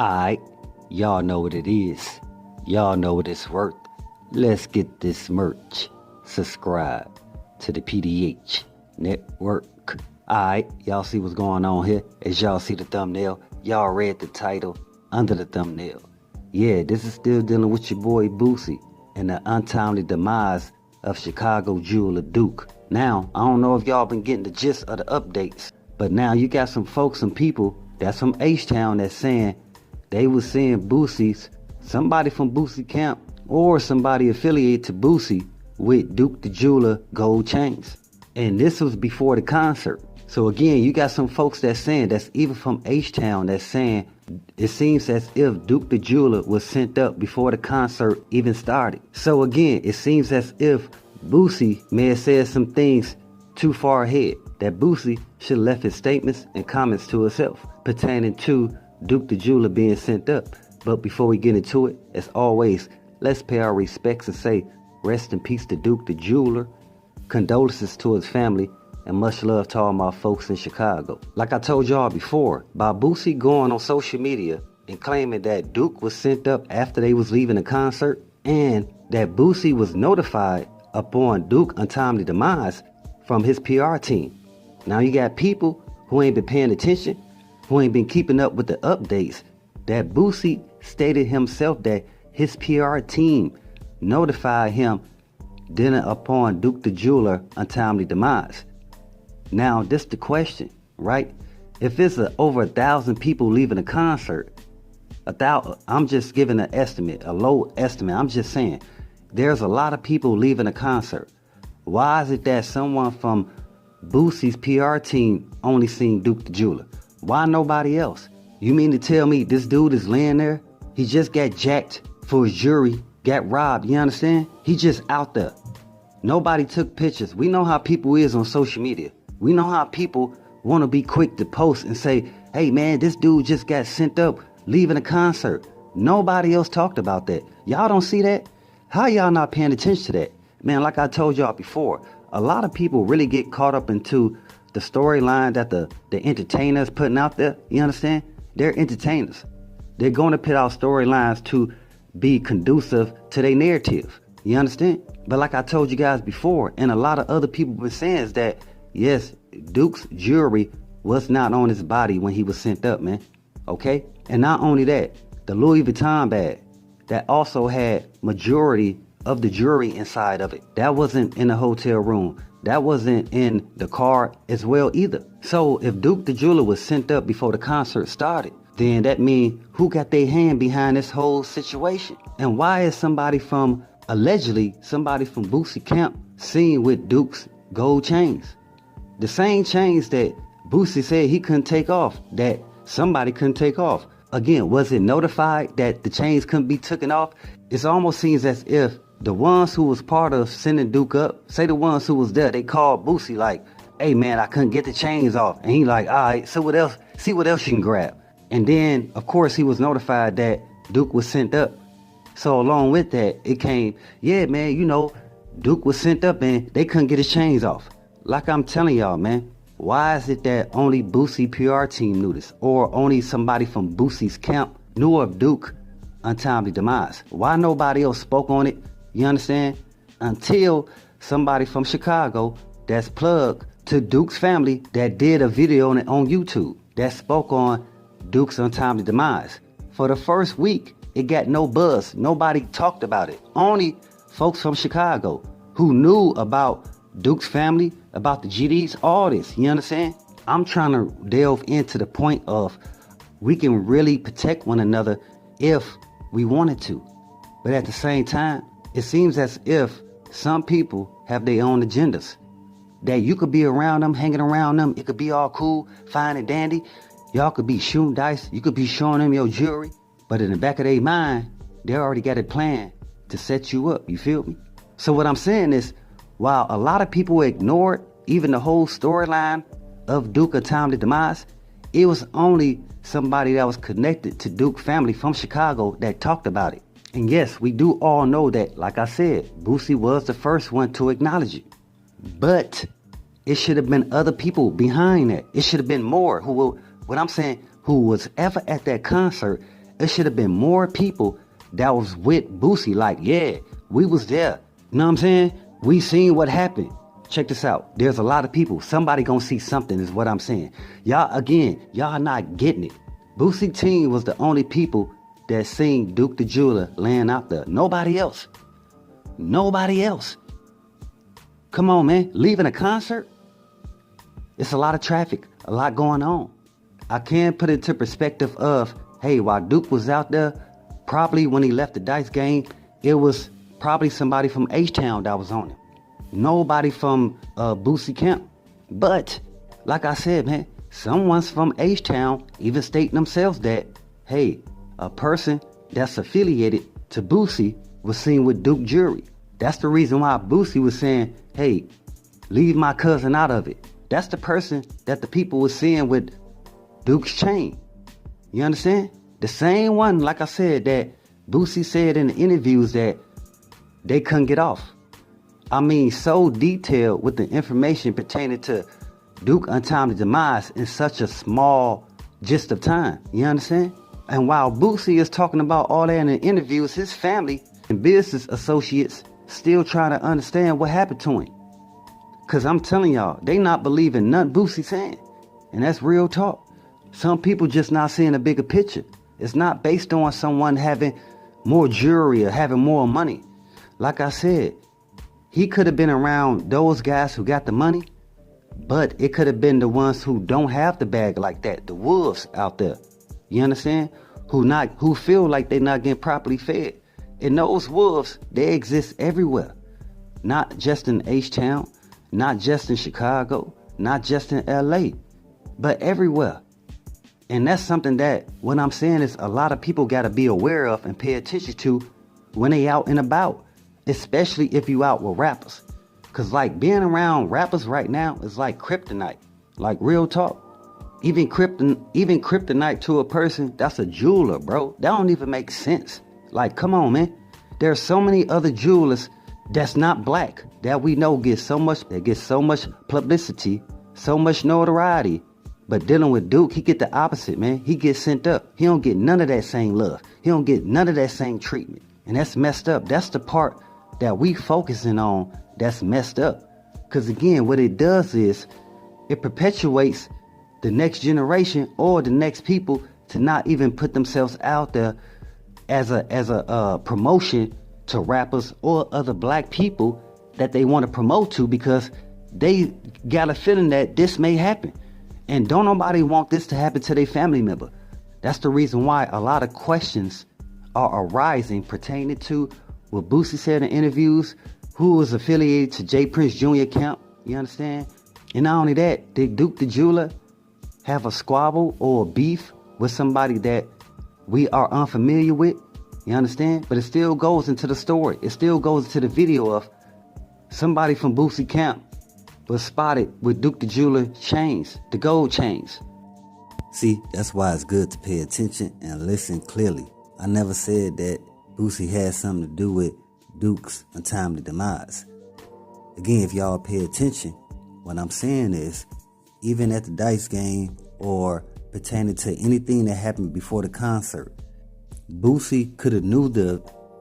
Alright, y'all know what it is. Y'all know what it's worth. Let's get this merch. Subscribe to the PDH Network. Alright, y'all see what's going on here? As y'all see the thumbnail, y'all read the title under the thumbnail. Yeah, this is still dealing with your boy Boosie and the untimely demise of Chicago Jeweler Duke. Now, I don't know if y'all been getting the gist of the updates, but now you got some folks, some people that's from H-TOWN that's saying they was seeing Boosie's, somebody from Boosie camp or somebody affiliated to Boosie with Duke the Jeweler gold chains. And this was before the concert. So again, you got some folks that's saying, that's even from H-TOWN, that's saying it seems as if Duke the Jeweler was sent up before the concert even started. So again, it seems as if Boosie may have said some things too far ahead, that Boosie should have left his statements and comments to himself pertaining to Duke the Jeweler being sent up. But before we get into it, as always, let's pay our respects and say rest in peace to Duke the Jeweler, condolences to his family, and much love to all my folks in Chicago. Like I told y'all before, by Boosie going on social media and claiming that Duke was sent up after they was leaving the concert, and that Boosie was notified upon Duke's untimely demise from his PR team. Now you got people who ain't been paying attention, who ain't been keeping up with the updates, that Boosie stated himself that his PR team notified him then upon Duke the Jeweler untimely demise. Now, this the question, right? If it's over 1,000 people leaving a concert, I'm just giving an estimate, a low estimate. I'm just saying, there's a lot of people leaving a concert. Why is it that someone from Boosie's PR team only seen Duke the Jeweler? Why nobody else? You mean to tell me this dude is laying there? He just got jacked for his jewelry, got robbed, you understand? He just out there. Nobody took pictures. We know how people is on social media. We know how people want to be quick to post and say, hey man, this dude just got sent up leaving a concert. Nobody else talked about that. Y'all don't see that? How y'all not paying attention to that? Man, like I told y'all before, a lot of people really get caught up into the storyline that the entertainers putting out there. You understand? They're entertainers. They're going to put out storylines to be conducive to their narrative. You understand? But like I told you guys before, and a lot of other people been saying, is that yes, Duke's jewelry was not on his body when he was sent up, man. Okay? And not only that, the Louis Vuitton bag that also had majority of the jewelry inside of it, that wasn't in the hotel room. That wasn't in the car as well either. So if Duke the Jeweler was sent up before the concert started, then that means who got their hand behind this whole situation? And why is allegedly somebody from Boosie camp seen with Duke's gold chains? The same chains that Boosie said he couldn't take off, that somebody couldn't take off. Again, was it notified that the chains couldn't be taken off? It almost seems as if the ones who was part of sending Duke up, say the ones who was there, they called Boosie like, hey man, I couldn't get the chains off. And he like, all right, so what else? See what else you can grab. And then, of course, he was notified that Duke was sent up. So along with that, it came, yeah, man, you know, Duke was sent up and they couldn't get his chains off. Like I'm telling y'all, man, why is it that only Boosie PR team knew this? Or only somebody from Boosie's camp knew of Duke untimely demise? Why nobody else spoke on it? You understand? Until somebody from Chicago that's plugged to Duke's family that did a video on it on YouTube that spoke on Duke's untimely demise. For the first week, it got no buzz. Nobody talked about it. Only folks from Chicago who knew about Duke's family, about the GDs, all this. You understand? I'm trying to delve into the point of we can really protect one another if we wanted to. But at the same time, it seems as if some people have their own agendas. That you could be around them, hanging around them. It could be all cool, fine and dandy. Y'all could be shooting dice. You could be showing them your jewelry. But in the back of their mind, they already got a plan to set you up. You feel me? So what I'm saying is, while a lot of people ignored even the whole storyline of Duke untimely demise, it was only somebody that was connected to Duke family from Chicago that talked about it. And yes, we do all know that, like I said, Boosie was the first one to acknowledge it. But it should have been other people behind that. It should have been more who was ever at that concert It should have been more people that was with Boosie. Like, yeah, we was there. You know what I'm saying? We seen what happened. Check this out. There's a lot of people. Somebody gonna see something is what I'm saying. Y'all not getting it. Boosie team was the only people that seen Duke the Jeweler laying out there. Nobody else. Nobody else. Come on, man. Leaving a concert? It's a lot of traffic. A lot going on. I can put it into perspective of, hey, while Duke was out there, probably when he left the Dice game, it was probably somebody from H-TOWN that was on him. Nobody from Boosie camp. But, like I said, man, someone's from H-TOWN even stating themselves that, hey, a person that's affiliated to Boosie was seen with Duke jewelry. That's the reason why Boosie was saying, hey, leave my cousin out of it. That's the person that the people were seeing with Duke's chain. You understand? The same one, like I said, that Boosie said in the interviews that they couldn't get off. I mean, so detailed with the information pertaining to Duke untimely demise in such a small gist of time. You understand? And while Boosie is talking about all that in the interviews, his family and business associates still trying to understand what happened to him. Because I'm telling y'all, they not believing nothing Boosie saying. And that's real talk. Some people just not seeing a bigger picture. It's not based on someone having more jewelry or having more money. Like I said, he could have been around those guys who got the money, but it could have been the ones who don't have the bag like that, the wolves out there. You understand? Who feel like they're not getting properly fed. And those wolves, they exist everywhere. Not just in H-Town, not just in Chicago, not just in LA, but everywhere. And that's something that, what I'm saying is a lot of people got to be aware of and pay attention to when they out and about. Especially if you out with rappers. Cause like being around rappers right now is like kryptonite. Like real talk. Even kryptonite to a person that's a jeweler, bro. That don't even make sense. Like, come on, man. There's so many other jewelers that's not black that we know get so much publicity, so much notoriety. But dealing with Duke, he get the opposite, man. He gets sent up. He don't get none of that same love. He don't get none of that same treatment. And that's messed up. That's the part that we focusing on that's messed up. Because again, what it does is it perpetuates the next generation or the next people to not even put themselves out there as a promotion to rappers or other black people that they want to promote to, because they got a feeling that this may happen. And don't nobody want this to happen to their family member. That's the reason why a lot of questions are arising pertaining to what Boosie said in interviews, who was affiliated to J.Prince Jr. camp, you understand? And not only that, did Duke the Jeweler have a squabble or a beef with somebody that we are unfamiliar with? You understand? But it still goes into the story. It still goes into the video of somebody from Boosie camp was spotted with Duke the Jeweler chains, the gold chains. See, that's why it's good to pay attention and listen clearly. I never said that Boosie had something to do with Duke's untimely demise. Again, if y'all pay attention, what I'm saying is, even at the Dice game or pertaining to anything that happened before the concert, Boosie could have knew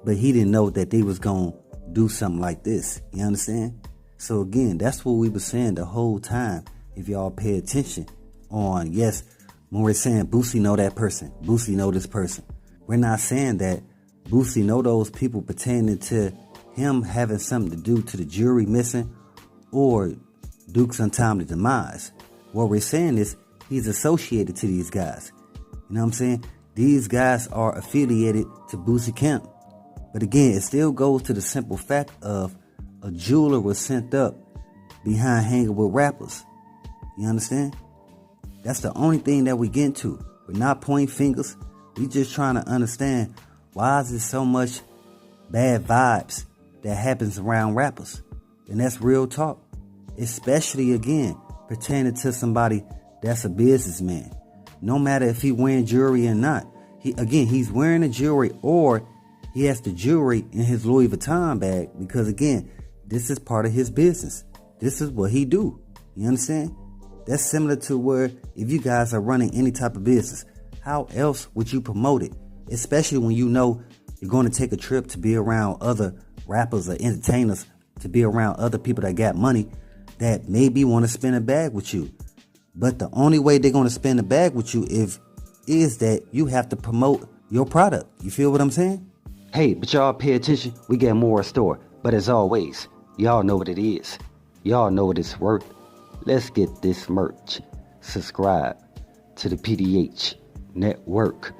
but he didn't know that they was going to do something like this. You understand? So again, that's what we were saying the whole time. If y'all pay attention on, yes, when we're saying Boosie know that person, Boosie know this person. We're not saying that Boosie know those people pertaining to him having something to do to the jewelry missing or Duke's untimely demise. What we're saying is he's associated to these guys. You know what I'm saying? These guys are affiliated to Boosie camp. But again, it still goes to the simple fact of a jeweler was sent up behind hanging with rappers. You understand? That's the only thing that we get into. We're not pointing fingers. We just trying to understand, why is there so much bad vibes that happens around rappers? And that's real talk. Especially, again, pertaining to somebody that's a businessman. No matter if he wearing jewelry or not. He's wearing the jewelry, or he has the jewelry in his Louis Vuitton bag, because again, this is part of his business. This is what he do. You understand? That's similar to where if you guys are running any type of business, how else would you promote it? especially when you know you're going to take a trip to be around other rappers or entertainers, to be around other people that got money that maybe want to spend a bag with you. But the only way they're going to spend a bag with you is that you have to promote your product. You feel what I'm saying? Hey, but y'all pay attention. We got more in store. But as always, y'all know what it is. Y'all know what it's worth. Let's get this merch. Subscribe to the PDH Network.